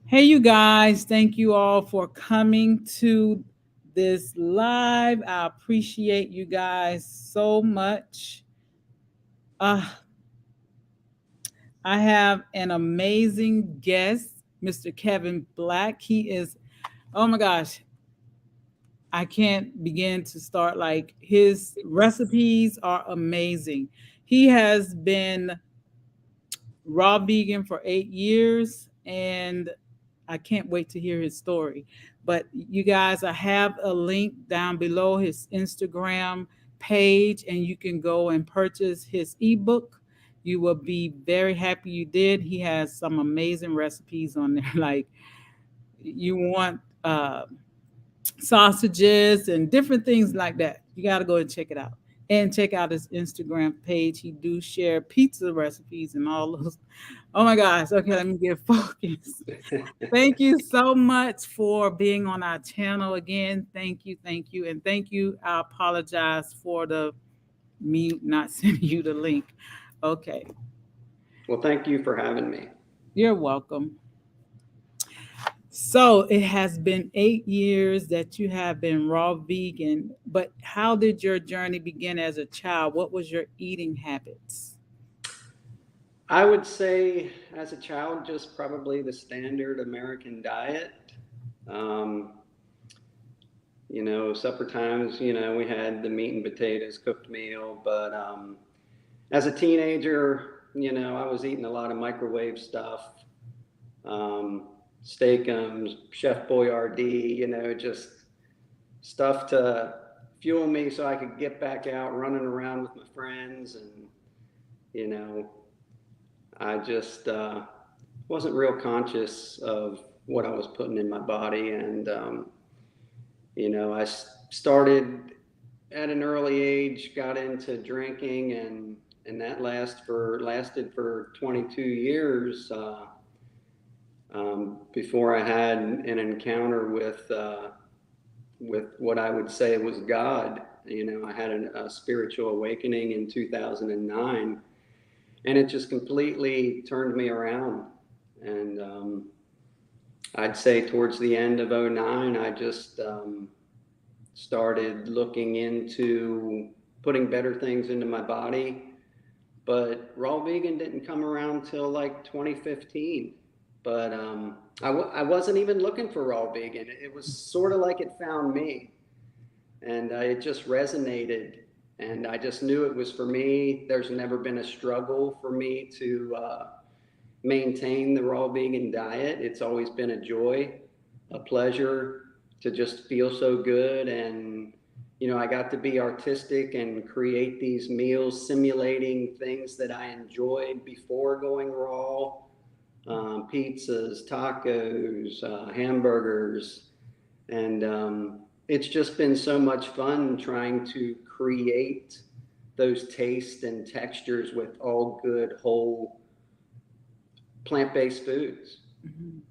Hey, you guys, thank you all for coming to this live. I appreciate you guys so much. Uh, I have an amazing guest, Mr. Kevin Black. He is, oh my gosh, I can't begin to start. Like, his recipes are amazing. He has been raw vegan for 8 years, and I can't wait to hear his story. But you guys, I have a link down below, his Instagram page, and you can go and purchase his ebook. You will be very happy you did. He has some amazing recipes on there. Like, you want sausages and different things like that. You got to go and check it out. And check out his Instagram page. He do share pizza recipes and all those. Oh my gosh. Okay, let me get focused. Thank you so much for being on our channel again. Thank you, thank you, and thank you. I apologize for the me not sending you the link. Okay, Well, thank you for having me. you're welcome. So it has been 8 years that you have been raw vegan, but how did your journey begin as a child? What was your eating habits? I would say, as a child, just probably the standard American diet. Um, supper times, we had the meat and potatoes cooked meal. But as a teenager, I was eating a lot of microwave stuff, um, Steakums, Chef Boyardee, just stuff to fuel me so I could get back out running around with my friends. And, you know, I just wasn't real conscious of what I was putting in my body. And, I started at an early age, got into drinking, and that lasted for 22 years before I had an encounter with what I would say was God. I had a spiritual awakening in 2009, and it just completely turned me around. And I'd say towards the end of '09, I just started looking into putting better things into my body. But raw vegan didn't come around till like 2015. But I wasn't even looking for raw vegan. It was sort of like it found me, and it just resonated. And I just knew it was for me. There's never been a struggle for me to maintain the raw vegan diet. It's always been a joy, a pleasure to just feel so good. And, I got to be artistic and create these meals simulating things that I enjoyed before going raw, pizzas, tacos, hamburgers. And it's just been so much fun trying to create those tastes and textures with all good, whole, plant-based foods. Mhm.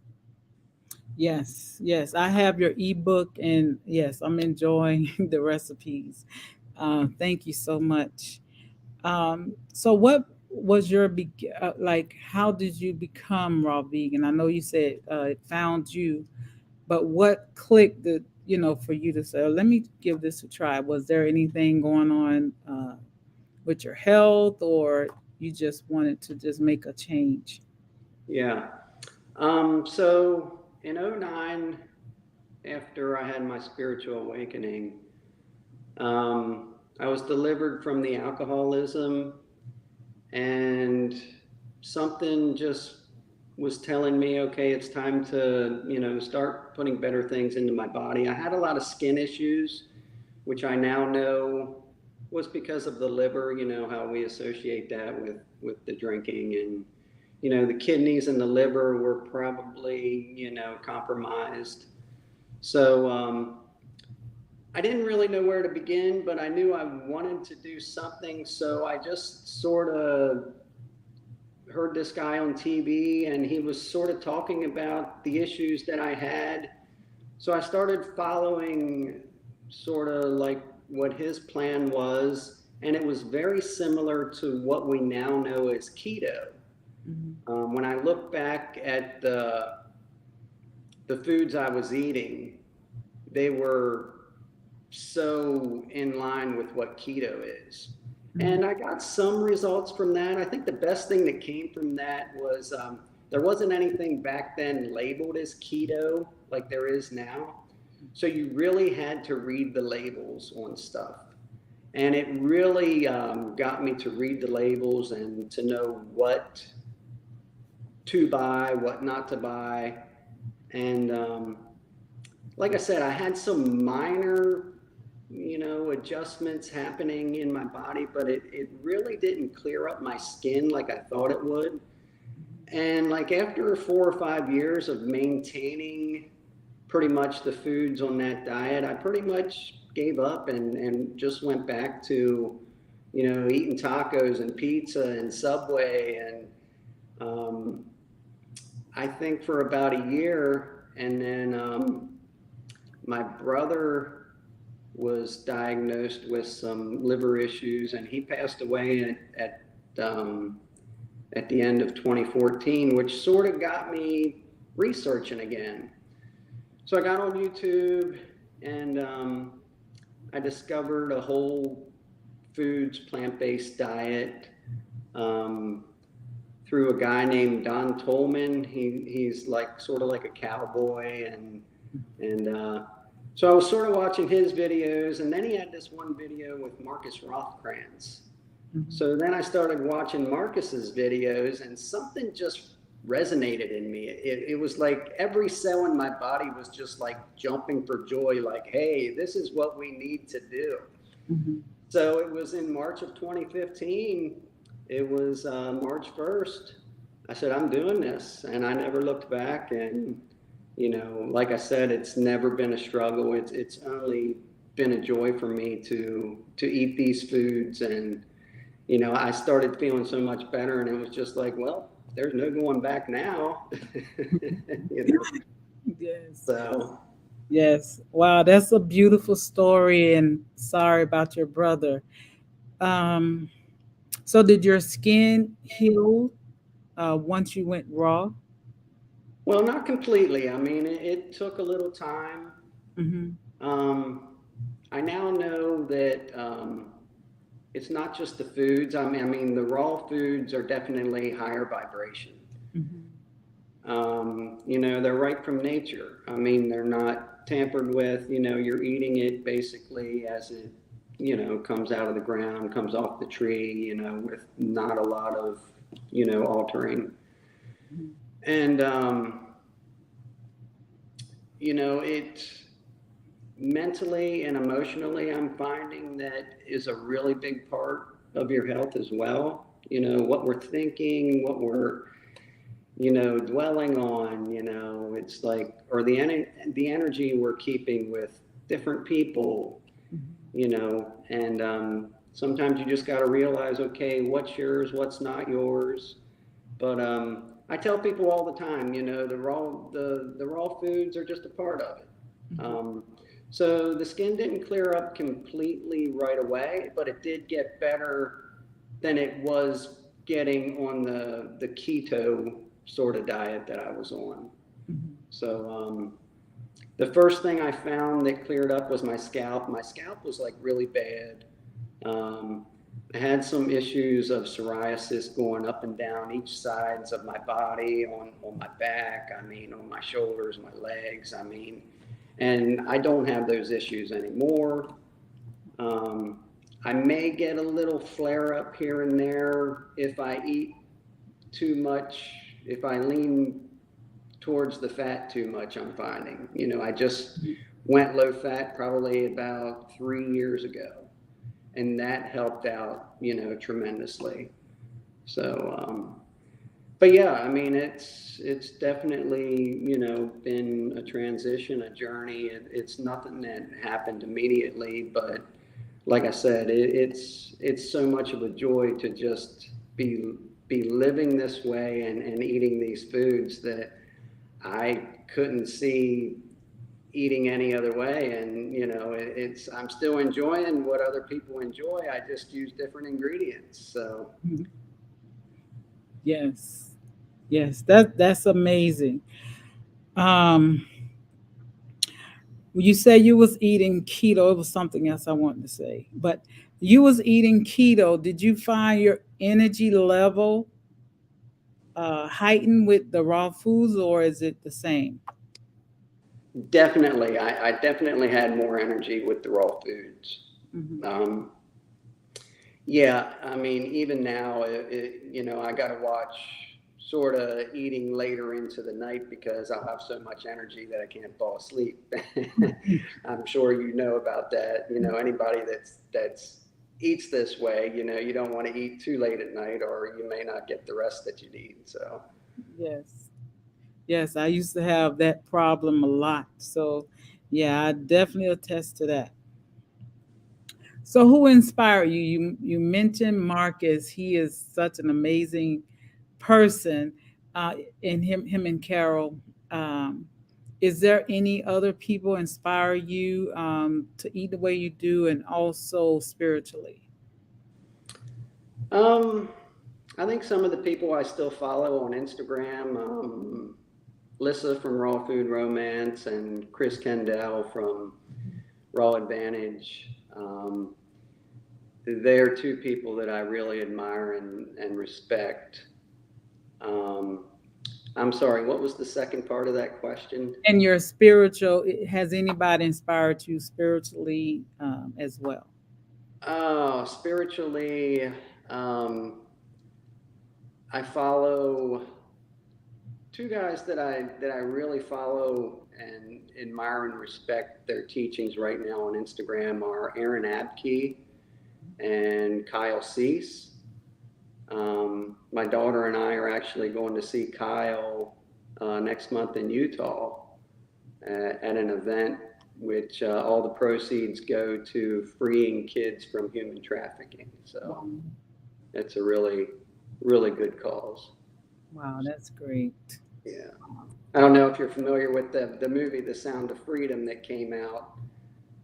Yes, yes, I have your ebook, and yes, I'm enjoying the recipes. Thank you so much. So what was your like? How did you become raw vegan? I know you said it found you, but what clicked for you to say, oh, let me give this a try? Was there anything going on with your health, or you just wanted to just make a change? Yeah. So in '09, after I had my spiritual awakening, I was delivered from the alcoholism, and something just was telling me, okay, it's time to, start putting better things into my body. I had a lot of skin issues, which I now know was because of the liver, how we associate that with the drinking. And the kidneys and the liver were probably, compromised. So I didn't really know where to begin, but I knew I wanted to do something. So I just sort of heard this guy on TV, and he was sort of talking about the issues that I had. So I started following sort of like what his plan was, and it was very similar to what we now know as keto. Mhm. When I look back at the the foods I was eating, they were so in line with what keto is. And I got some results from that. I think the best thing that came from that was there wasn't anything back then labeled as keto like there is now. So you really had to read the labels on stuff. And it really got me to read the labels and to know what to buy, what not to buy. And like I said, I had some minor, adjustments happening in my body, but it really didn't clear up my skin like I thought it would. And like after 4 or 5 years of maintaining pretty much the foods on that diet, I pretty much gave up and just went back to, eating tacos and pizza and Subway. And I think for about a year, and then my brother was diagnosed with some liver issues, and he passed away at the end of 2014, which sort of got me researching again. So I got on YouTube, and I discovered a whole foods plant-based diet through a guy named Don Tolman. He's like sort of like a cowboy, and so I was sort of watching his videos, and then he had this one video with Marcus Rothkranz. So then I started watching Marcus's videos, and something just resonated in me. It was like every cell in my body was just like jumping for joy, like, hey, this is what we need to do. So it was in March of 2015. It was March 1st. I said, I'm doing this, and I never looked back. And like I said, it's never been a struggle. It's only been a joy for me to eat these foods. And, I started feeling so much better, and it was just like, well, there's no going back now. Yes. So. Yes. Wow, that's a beautiful story, and sorry about your brother. So did your skin heal once you went raw? Well, not completely. I mean, it took a little time. I now know that it's not just the foods. I mean, the raw foods are definitely higher vibration. They're right from nature. I mean, they're not tampered with. You're eating it basically as it, comes out of the ground, comes off the tree, with not a lot of, altering. And, it mentally and emotionally, I'm finding that is a really big part of your health as well. What we're thinking, what we're, dwelling on, it's like, or the energy we're keeping with different people, and sometimes you just got to realize, okay, what's yours, what's not yours. But I tell people all the time, the raw foods are just a part of it. So the skin didn't clear up completely right away, but it did get better than it was getting on the keto sort of diet that I was on. So the first thing I found that cleared up was my scalp. My scalp was like really bad. I had some issues of psoriasis going up and down each sides of my body, on my back, on my shoulders, my legs, and I don't have those issues anymore. I may get a little flare up here and there if I eat too much, if I lean towards the fat too much, I'm finding. I just went low fat probably about 3 years ago, and that helped out, tremendously. So, but yeah, it's definitely, been a transition, a journey. It's nothing that happened immediately, but like I said, it's so much of a joy to just be living this way and eating these foods that I couldn't see eating any other way. And I'm still enjoying what other people enjoy. I just use different ingredients. So yes, that's amazing. you say you was eating keto, it was something else I wanted to say. But you was eating keto. Did you find your energy level heightened with the raw foods, or is it the same? Definitely, I definitely had more energy with the raw foods. Hmm. Um, yeah, I mean, even now, I got to watch sort of eating later into the night because I'll have so much energy that I can't fall asleep. I'm sure you know about that. Anybody that's eats this way, you don't want to eat too late at night, or you may not get the rest that you need. So, Yes. Yes, I used to have that problem a lot. So, yeah, I definitely attest to that. So, who inspired you? You mentioned Marcus. He is such an amazing person. Uh, and him and Carol. Um, is there any other people inspire you to eat the way you do, and also spiritually? um, I think some of the people I still follow on Instagram, Lissa from Raw Food Romance and Chris Kendall from Raw Advantage. They're two people that I really admire and respect. Um, I'm sorry, what was the second part of that question? And your spiritual, has anybody inspired you spiritually as well? Oh, spiritually, um, I follow two guys that I really follow and admire and respect their teachings right now on Instagram are Aaron Abkey and Kyle Cease. My daughter and I are actually going to see Kyle next month in Utah at an event which all the proceeds go to freeing kids from human trafficking. So Wow, it's a really, really good cause. wow, that's great. Yeah. I don't know if you're familiar with the movie The Sound of Freedom that came out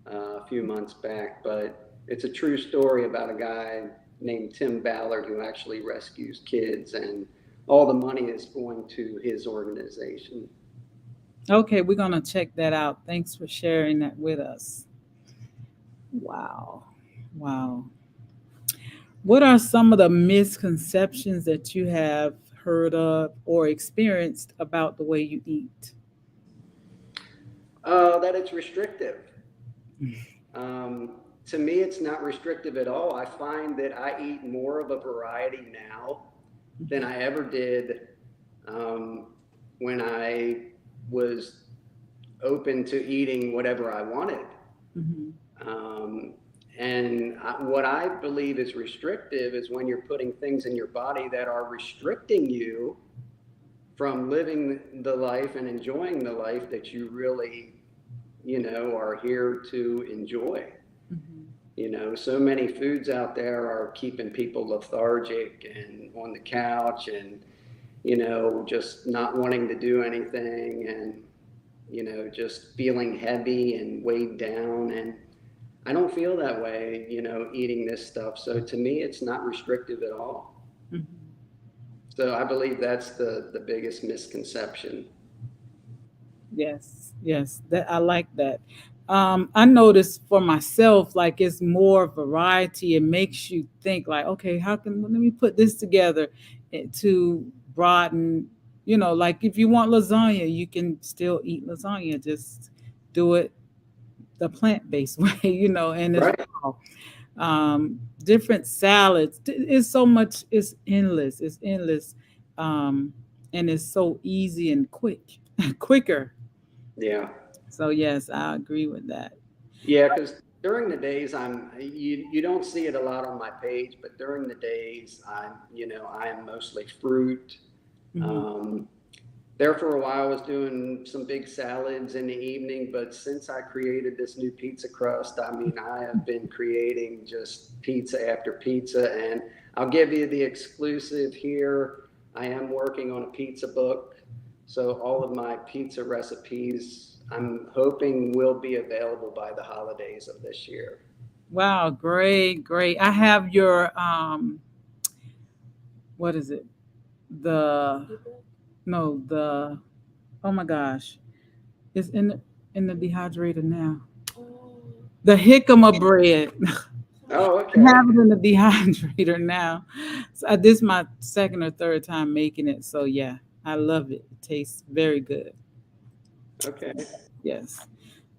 a few months back, but it's a true story about a guy named Tim Ballard who actually rescues kids, and all the money is going to his organization. Okay, we're gonna check that out. Thanks for sharing that with us. Wow, wow. What are some of the misconceptions that you have heard of or experienced about the way you eat? That it's restrictive. To me, it's not restrictive at all. I find that I eat more of a variety now than I ever did um, when I was open to eating whatever I wanted. Mhm. Um, and what I believe is restrictive is when you're putting things in your body that are restricting you from living the life and enjoying the life that you really, are here to enjoy. Mhm. So many foods out there are keeping people lethargic and on the couch and, just not wanting to do anything and, just feeling heavy and weighed down. And I don't feel that way, eating this stuff. So to me, it's not restrictive at all. Mhm. So I believe that's the biggest misconception. Yes, yes, that I like that. I noticed for myself, like it's more variety. It makes you think, like, okay, how can let me put this together to broaden. Like if you want lasagna, you can still eat lasagna. Just do it the plant-based way, and it's Right. raw. Different salads. It's so much. It's endless. It's endless, um, and it's so easy and quick, quicker. Yeah. So yes, I agree with that. Yeah, because during the days you don't see it a lot on my page, but during the days I am mostly fruit. Mhm. Um, there for a while I was doing some big salads in the evening, but since I created this new pizza crust, I mean I have been creating just pizza after pizza, and I'll give you the exclusive here. I am working on a pizza book, so all of my pizza recipes I'm hoping will be available by the holidays of this year. Wow, great, great. I have your what is it? The no, the oh my gosh. It's in. in the dehydrator now. The jicama bread. Oh, I okay. have it in the dehydrator now. So this is my second or third time making it. So yeah, I love it. It tastes very good. Okay. Yes.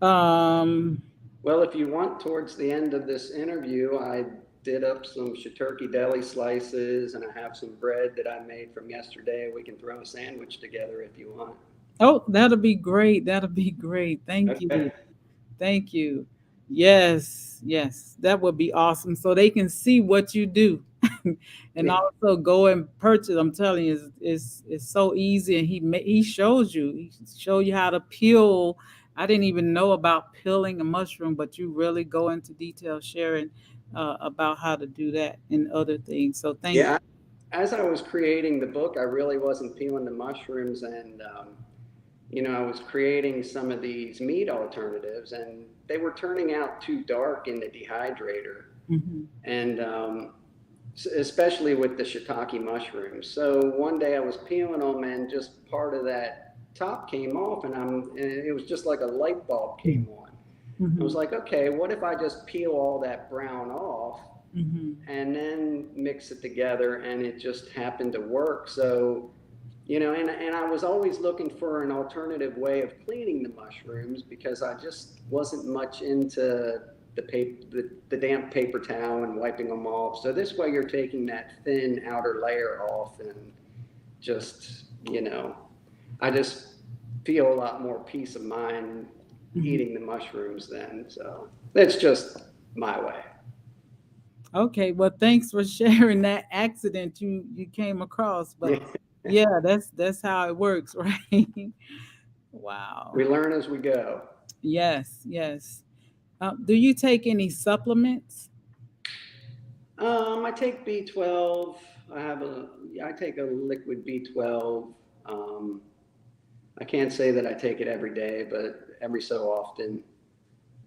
Um, Well, if you want, towards the end of this interview, I did up some Shaturkey deli slices and I have some bread that I made from yesterday. We can throw a sandwich together if you want. oh, that'll be great. That'll be great. Thank Okay. you. Thank you. Yes, yes, that would be awesome. So they can see what you do, and Yeah. also go and purchase. I'm telling you, it's so easy, and he shows you. He show you how to peel. I didn't even know about peeling a mushroom, but you really go into detail sharing about how to do that and other things. So thank Yeah. As I was creating the book, I really wasn't peeling the mushrooms, and I was creating some of these meat alternatives, and they were turning out too dark in the dehydrator, you. Hmm. and especially with the shiitake mushrooms. So one day I was peeling them, and just part of that top came off, and it was just like a light bulb came on. I was Hmm. like, okay, what if I just peel all that brown off Hmm. and then mix it together, and it just happened to work. So, and I was always looking for an alternative way of cleaning the mushrooms because I just wasn't much into the damp paper towel and wiping them off. So this way you're taking that thin outer layer off, and just, I just feel a lot more peace of mind Hmm. eating the mushrooms then. So that's just my way. Okay, well, thanks for sharing that accident you came across. But Yeah. yeah, that's how it works, right? Wow. We learn as we go. Yes, yes. Do you take any supplements? I take B12. I take a liquid B12. Um, I can't say that I take it every day, but every so often.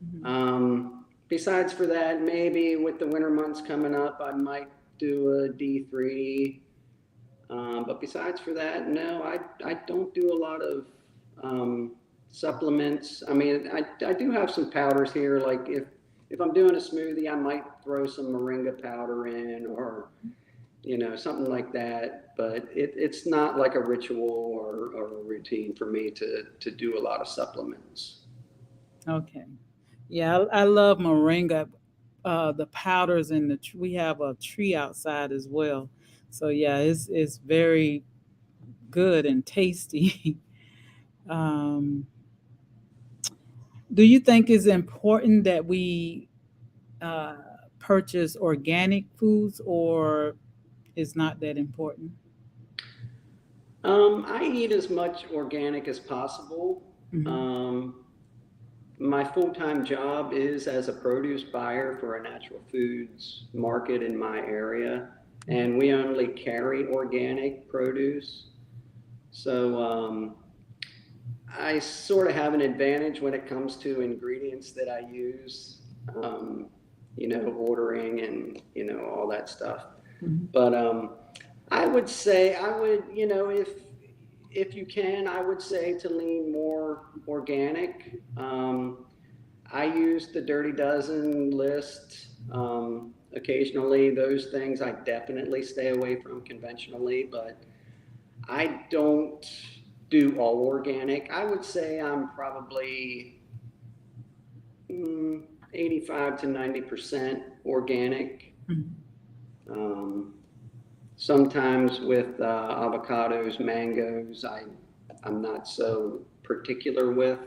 Mhm. Besides for that, maybe with the winter months coming up, I might do a D3. But besides for that, no, I don't do a lot of um, supplements. I mean, I do have some powders here. Like if I'm doing a smoothie, I might throw some moringa powder in, or something like that. But it's not like a ritual or a routine for me to do a lot of supplements. Okay. Yeah, I love moringa. The powders and we have a tree outside as well. So yeah, it's very good and tasty. um, do you think it's important that we uh, purchase organic foods, or is not that important? I eat as much organic as possible. Hmm. Um, my full-time job is as a produce buyer for a natural foods market in my area, and we only carry organic produce. So I sort of have an advantage when it comes to ingredients that I use, um, ordering and, all that stuff. Hmm. But I would say I would, if you can, I would say to lean more organic. I use the Dirty Dozen list occasionally. Those things I definitely stay away from conventionally, but I don't do all organic. I would say I'm probably 85 to 90% organic. Hmm. Um, Sometimes with avocados, mangoes, I'm not so particular with.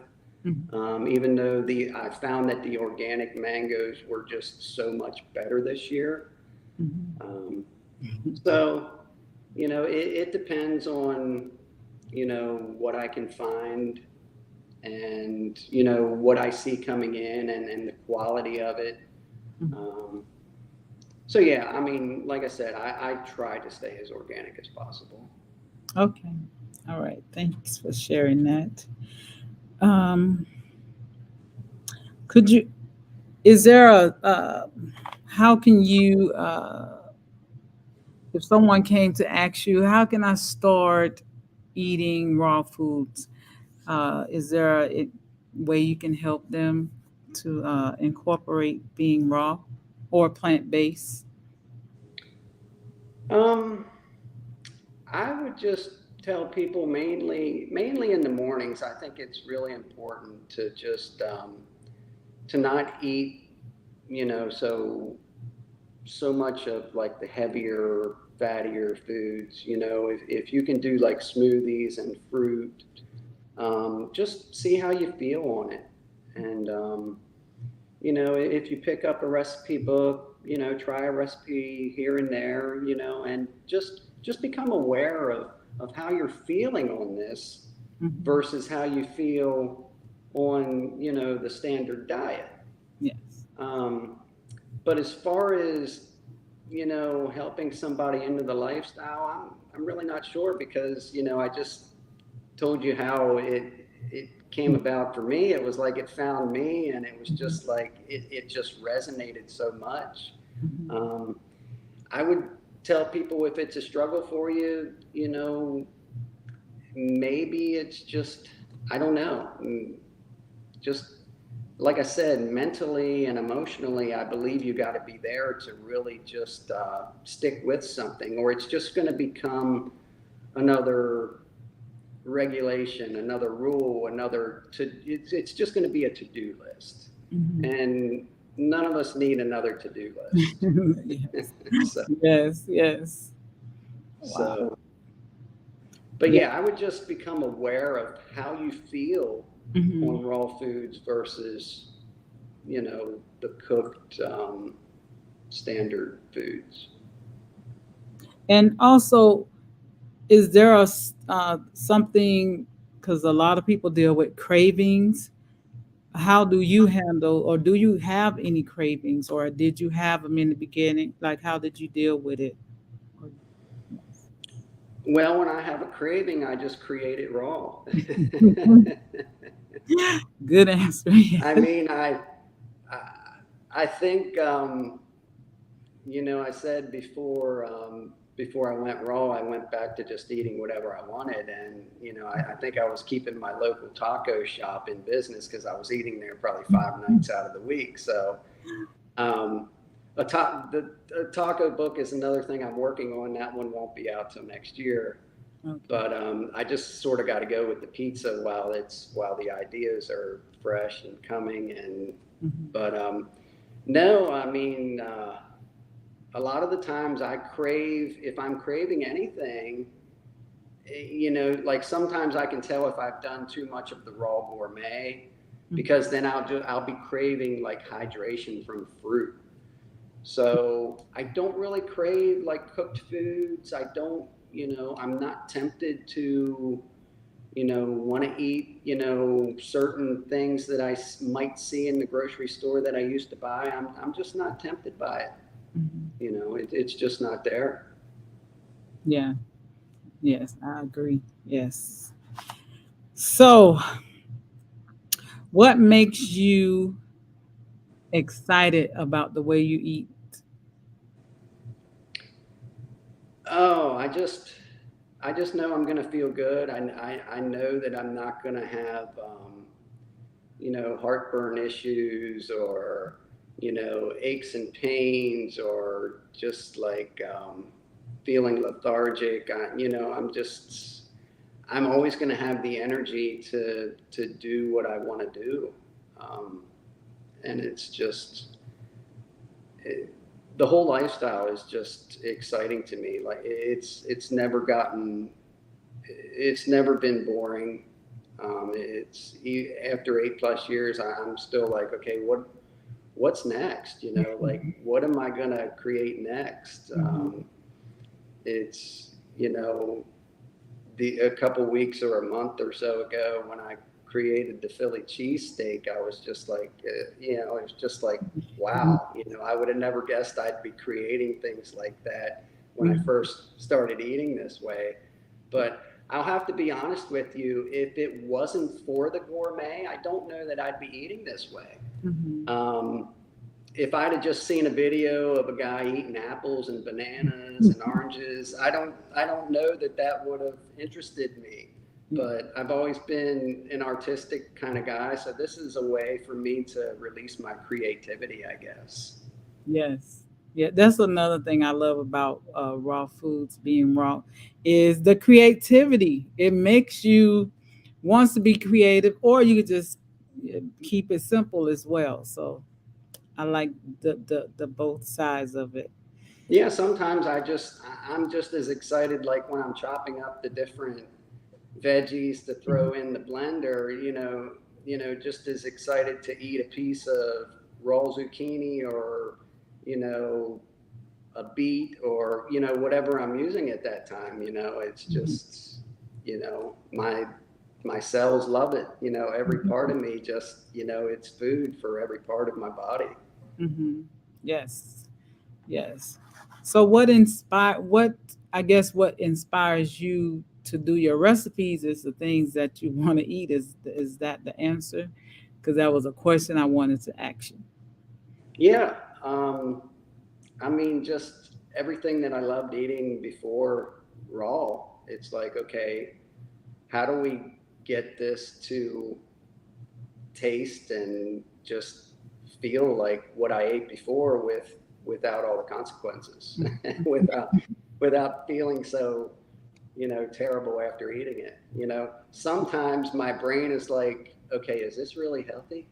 Hmm. Even though I found that the organic mangoes were just so much better this year. Um, so, it depends on, what I can find, and, what I see coming in, and the quality of it. Hmm. Um, so yeah, I mean, like I said, I try to stay as organic as possible. Okay. All right. Thanks for sharing that. Um, could you? Is there a? How can you? If someone came to ask you, how can I start eating raw foods? Is there? way you can help them to incorporate being raw or plant-based? Um, I would just tell people mainly in the mornings. I think it's really important to just to not eat, so much of like the heavier, fattier foods. If you can do like smoothies and fruit, just see how you feel on it. And if you pick up a recipe book, try a recipe here and there, and just become aware of how you're feeling on this Mhm. versus how you feel on, the standard diet. Yes. Um, but as far as, helping somebody into the lifestyle, I'm really not sure because, I just told you how it came about for me. It was like it found me, and it was Mhm. just like it just resonated so much. Mhm. Um, I would tell people if it's a struggle for you, maybe it's just I don't know, just like I said, mentally and emotionally, I believe you got to be there to really just stick with something, or it's just going to become another regulation, another rule, it's just going to be a to-do list. Mhm. And none of us need another to-do list. Yes. so, Yes. Yes. Wow. so, but Yeah. yeah, I would just become aware of how you feel Mhm. on raw foods versus, the cooked standard foods. And also, is there something, because a lot of people deal with cravings? How do you handle, or do you have any cravings, or did you have them in the beginning? Like, how did you deal with it? Or- Well, when I have a craving, I just create it raw. Good answer. I mean, I, I think, I said before I went raw, I went back to just eating whatever I wanted, and I think I was keeping my local taco shop in business because I was eating there probably 5 nights out of the week. So, um, the taco book is another thing I'm working on. That one won't be out till next year, Okay. but I just sort of got to go with the pizza while the ideas are fresh and coming, and Mhm. but no, I mean. A lot of the times if I'm craving anything, like sometimes I can tell if I've done too much of the raw gourmet Mhm. because then I'll be craving like hydration from fruit. So I don't really crave like cooked foods. I don't, I'm not tempted to, want to eat, certain things that might see in the grocery store that I used to buy. I'm just not tempted by it. Mhm. It's just not there. Yeah. Yes, I agree. Yes. So, what makes you excited about the way you eat? Oh, I just know I'm going to feel good. I know that I'm not going to have, heartburn issues or, aches and pains or just like feeling lethargic. I'm always going to have the energy to do what I want to do. Um, and it's just, it, the whole lifestyle is just exciting to me. Like it's never been boring. After 8+ years, I'm still like, okay, what's next? Like what am I gonna create next? Mhm. It's the a couple weeks or a month or so ago when I created the Philly cheesesteak, I was just like, it was just like, Mhm. wow, I would have never guessed I'd be creating things like that when I Mhm. first started eating this way. But I'll have to be honest with you, if it wasn't for the gourmet, I don't know that I'd be eating this way. Mhm. Um, if I'd have just seen a video of a guy eating apples and bananas and oranges, I don't know that would have interested me. but I've always been an artistic kind of guy. So this is a way for me to release my creativity, I guess. Yes. Yeah, that's another thing I love about raw foods being raw is the creativity. It makes you wants to be creative, or you could just keep it simple as well. So I like the both sides of it. Yeah, sometimes I'm just as excited like when I'm chopping up the different veggies to Mhm. throw in the blender, just as excited to eat a piece of raw zucchini or, you know, a beet or, whatever I'm using at that time, it's Mhm. just, my cells love it, every part of me just, it's food for every part of my body. Mhm. Yes. Yes. So what I guess what inspires you to do your recipes is the things that you want to eat. Is that the answer? Because that was a question I wanted to ask you. Yeah. I mean, just everything that I loved eating before raw, it's like, okay, how do we get this to taste and just feel like what I ate before without all the consequences, without without feeling so, terrible after eating it. Sometimes my brain is like, okay, is this really healthy?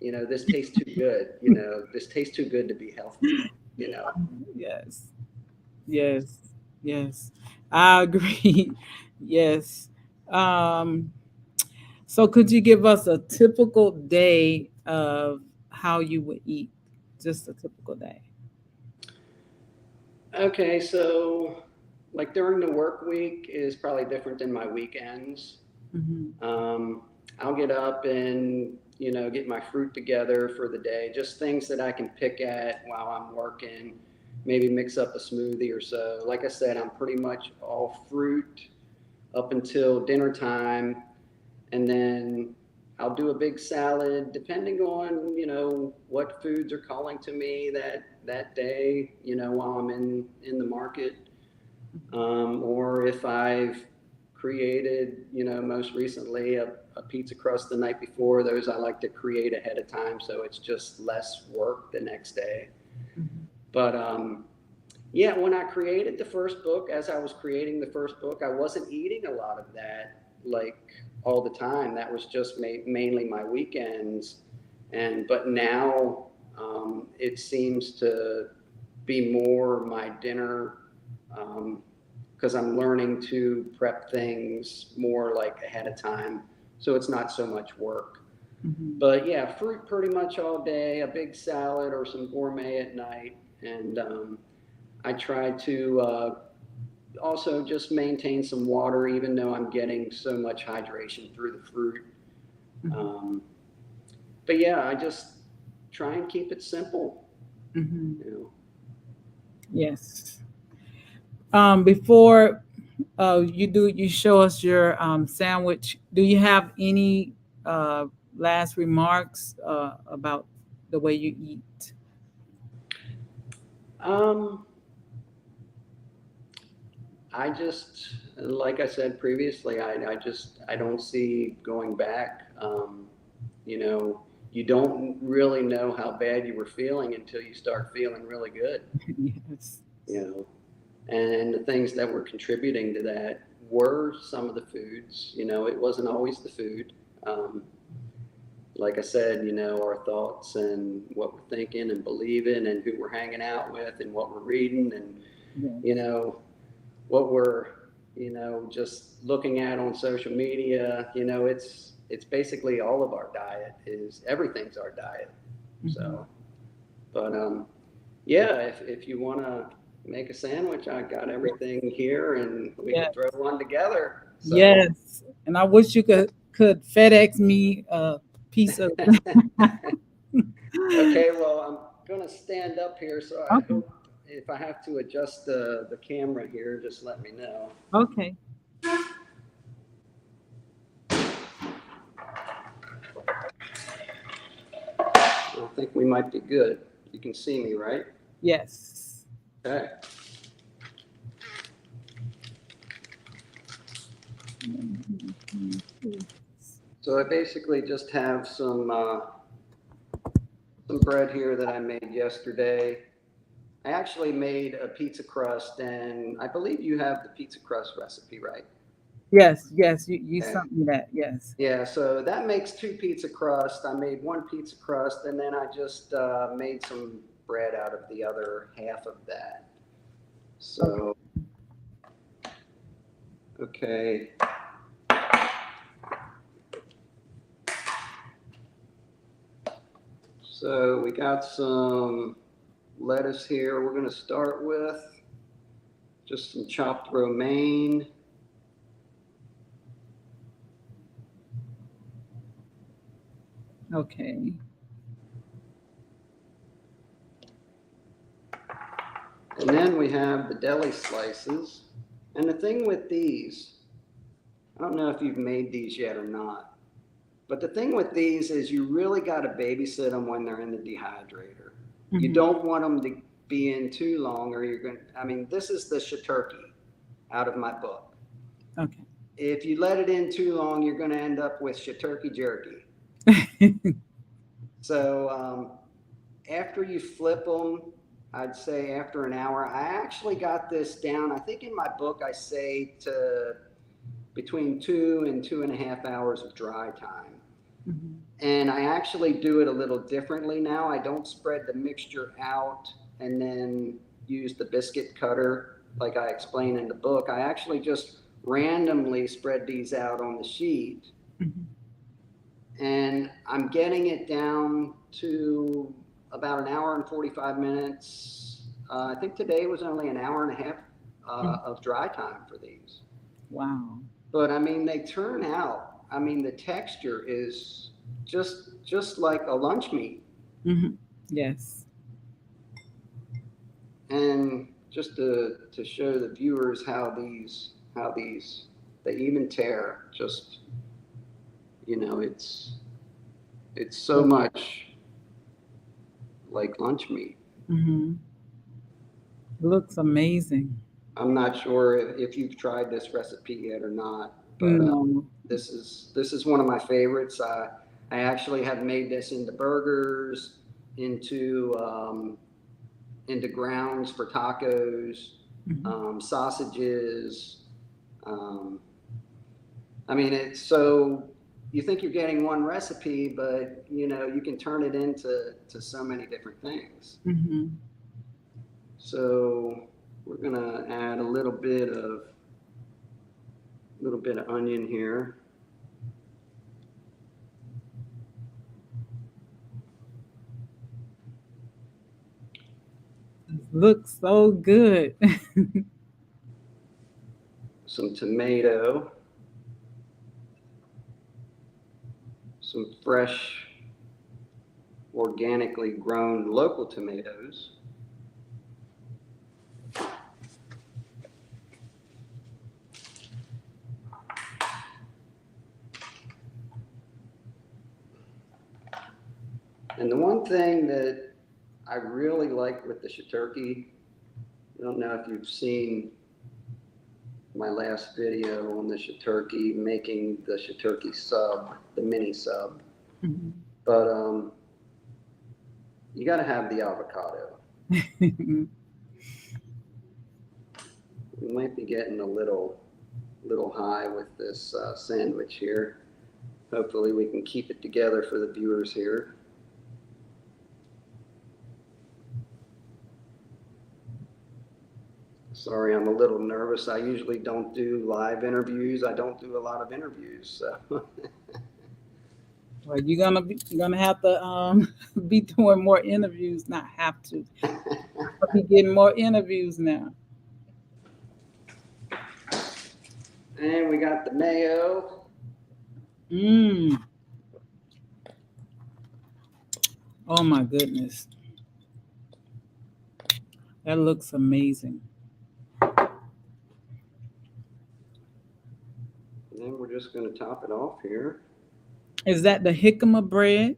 This tastes too good. This tastes too good to be healthy. You know. Yes. Yes. Yes. I agree. Yes. Um, so could you give us a typical day of how you would eat? Just a typical day. Okay, so like during the work week is probably different than my weekends. Hmm. Um, I'll get up and get my fruit together for the day. Just things that I can pick at while I'm working. Maybe mix up a smoothie or so. Like I said, I'm pretty much all fruit up until dinner time, and then I'll do a big salad depending on what foods are calling to me that day. While I'm in the market, or if I've created, most recently a pizza crust the night before. Those I like to create ahead of time, so it's just less work the next day. But yeah, when I created the first book, as I was creating the first book, I wasn't eating a lot of that like all the time. That was just mainly my weekends. And but now it seems to be more my dinner, because I'm learning to prep things more like ahead of time. So it's not so much work. Hmm. But yeah, fruit pretty much all day, a big salad or some gourmet at night. And I try to also just maintain some water, even though I'm getting so much hydration through the fruit. Um, but yeah, I just try and keep it simple. Hmm. You know. Yes. Before you show us your sandwich, do you have any last remarks about the way you eat? Um, I just, like I said previously, I don't see going back. You don't really know how bad you were feeling until you start feeling really good. Yes. You know, and the things that were contributing to that were some of the foods. It wasn't always the food. Um, like I said, our thoughts and what we're thinking and believing and who we're hanging out with and what we're reading and, you Yes. know, what we're, just looking at on social media. It's basically all of our diet is everything's our diet. Hmm. So, but yeah, if you want to make a sandwich, I got everything here and we could throw Yes. one together. So, Yes. And I wish you could FedEx me a piece of. okay, well, I'm gonna stand up here, so I Okay. hope if I have to adjust the camera here, just let me know. Okay. I think we might be good. You can see me, right? Yes. Okay. So I basically just have some bread here that I made yesterday. I actually made a pizza crust, and I believe you have the pizza crust recipe, right? Yes, yes, you Okay. sent me that. Yes. Yeah, so that makes two pizza crust. I made one pizza crust, and then I just made some bread out of the other half of that. Okay. So, okay. So we got some lettuce here. We're going to start with just some chopped romaine. Okay. And then we have the deli slices. And the thing with these, I don't know if you've made these yet or not, but the thing with these is you really got to babysit them when they're in the dehydrator. You Mhm. don't want them to be in too long or you're going to, I mean, this is the shiitake out of my book. Okay. If you let it in too long, you're going to end up with shiitake jerky. So after you flip them, I'd say after an hour, I actually got this down. I think in my book I say to between 2 and 2.5 hours of dry time. Mhm. And I actually do it a little differently now. I don't spread the mixture out and then use the biscuit cutter like I explain in the book. I actually just randomly spread these out on the sheet. Mhm. And I'm getting it down to about an hour and 45 minutes. I think today was only an hour and a half Mhm. of dry time for these. Wow. But I mean, they turn out. I mean, the texture is just like a lunch meat. Mhm. Yes. And just to show the viewers how these they even tear. Just it's so much like lunch meat. Mhm. Looks amazing. I'm not sure if you've tried this recipe yet or not, but No. this is one of my favorites. I actually have made this into burgers, into grounds for tacos, Mhm. sausages. Um, I mean, it's so you think you're getting one recipe, but you can turn it into so many different things. Mhm. So we're gonna add a little bit of onion here. Looks so good. Some tomato, some fresh, organically grown local tomatoes. And the one thing that I really like with the shiitake, I don't know if you've seen my last video on the shiitake, making the shiitake sub, the mini sub, Mhm. but you got to have the avocado. We might be getting a little high with this sandwich here. Hopefully we can keep it together for the viewers here. Sorry, I'm a little nervous. I usually don't do live interviews. I don't do a lot of interviews. So. Well, you're gonna have to be doing more interviews. Not have to. I'll be getting more interviews now. And we got the mayo. Mm. Oh my goodness, that looks amazing. And then we're just going to top it off here. Is that the jicama bread?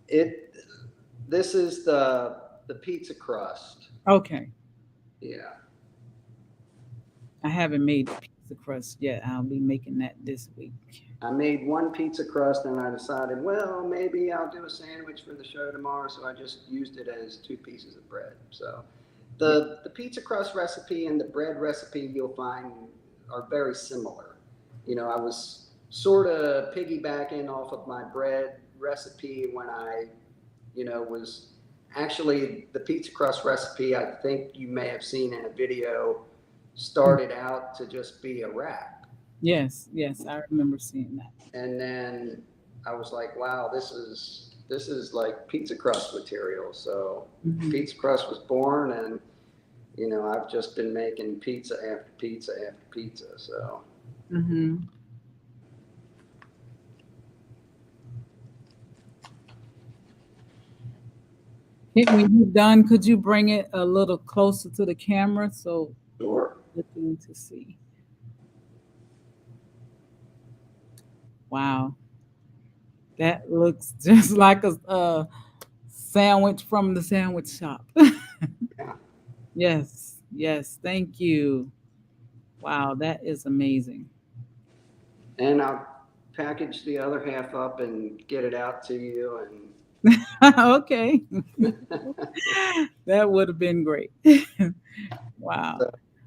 This is the pizza crust. Okay, Yeah. I haven't made the pizza pizza crust yet. I'll be making that this week. I made one pizza crust and I decided, well, maybe I'll do a sandwich for the show tomorrow. So I just used it as 2 pieces of bread. So the pizza crust recipe and the bread recipe you'll find are very similar. You know, I was sort of piggybacking off of my bread recipe when I, you know, was actually the pizza crust recipe. I think you may have seen in a video started out to just be a wrap. Yes, I remember seeing that. And then I was like, wow, this is like pizza crust material. So pizza crust was born, and you know, I've just been making pizza after pizza after pizza. So when you're done, could you bring it a little closer to the camera so sure. looking to see? Wow, that looks just like a sandwich from the sandwich shop. Yeah. Yes, thank you. Wow, that is amazing. And I'll package the other half up and get it out to you. Okay, that would have been great. Wow.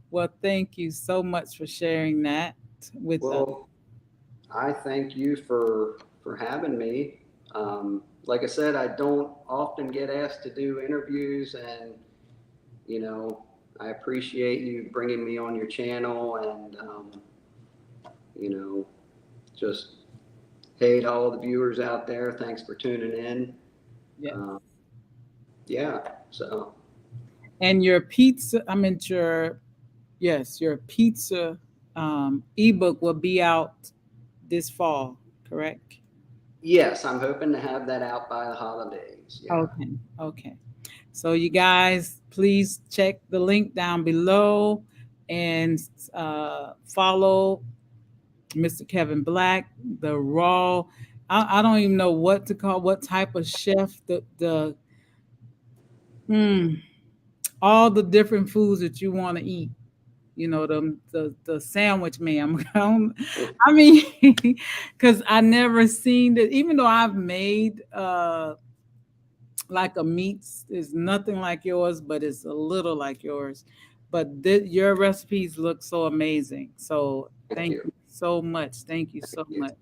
Well, thank you so much for sharing that with us. Well, I thank you for having me. Like I said, I don't often get asked to do interviews, and you know, I appreciate you bringing me on your channel, and you know, just hey to all the viewers out there, thanks for tuning in. Yeah. Yeah. So. And your pizza, your pizza ebook will be out this fall, correct? Yes, I'm hoping to have that out by the holidays. Yeah. Okay. So you guys, please check the link down below and follow Mr. Kevin Black, the raw. I don't even know what to call, what type of chef, all the different foods that you want to eat. You know, the sandwich man. I mean, because I never seen that. Even though I've made like a meats, is nothing like yours, but it's a little like yours. But your recipes look so amazing. So thank you so much. Thank you so much.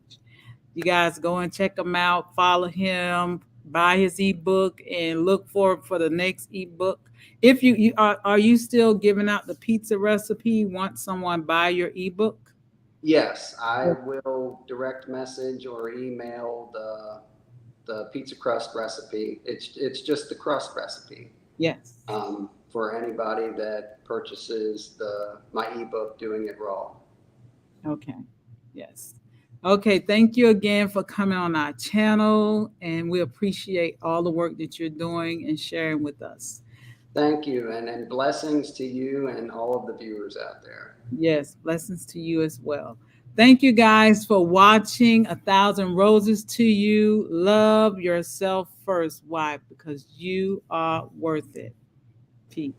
You guys go and check him out. Follow him. Buy his ebook and look for the next ebook. If you are you still giving out the pizza recipe once someone buy your ebook? Yes, I will direct message or email the pizza crust recipe. It's just the crust recipe. Yes. For anybody that purchases my ebook, Doing It Raw. Okay. Yes. Okay, thank you again for coming on our channel, and we appreciate all the work that you're doing and sharing with us. Thank you, and blessings to you and all of the viewers out there. Yes, blessings to you as well. Thank you guys for watching. 1,000 roses to you. Love yourself first. Why? Because you are worth it. Peace.